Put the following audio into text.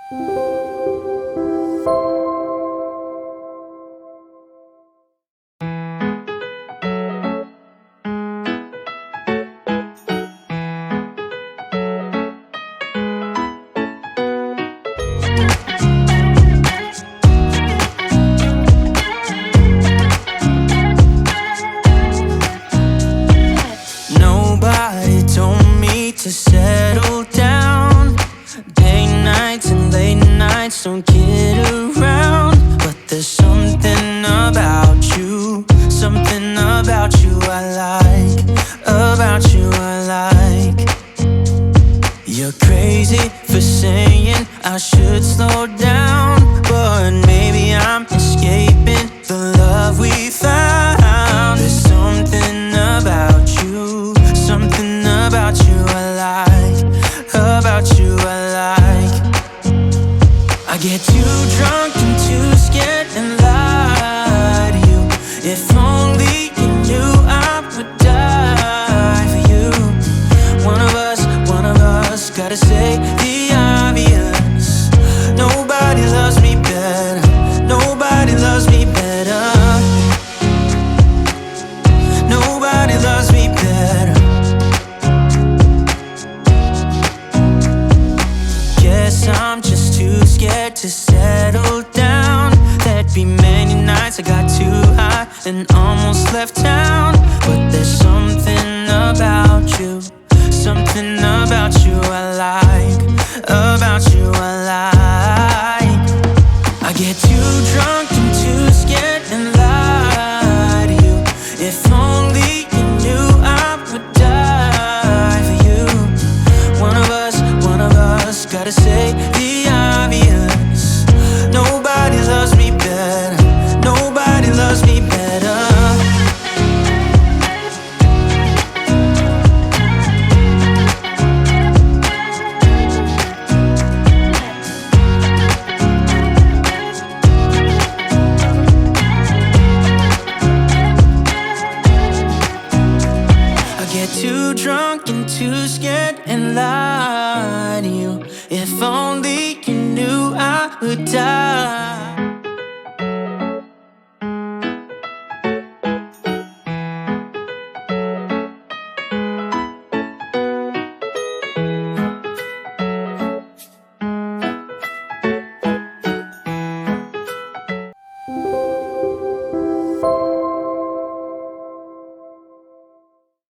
Nobody told me to settle down. Day nights and late nights don't kid around. But there's something about you I like, about you I like. You're crazy for saying I should slow down, but maybe I'm escaping the love we found. There's something about you I like, about you I like. I get too drunk and too scared and lie to you. If only you knew I would die for you. One of us gotta say the obvious. Nobody loves me better, nobody loves me better. Nobody loves me better. Guess I'm just too scared to settle down. There'd be many nights I got too high and almost left town. But there's something about you I like, about you I like. I get too drunk and too scared and lie to you. If only you knew I would die for you. One of us gotta say the obvious. Nobody loves me better, nobody loves me better. Too drunk and too scared and lie to you. If only you knew I would die.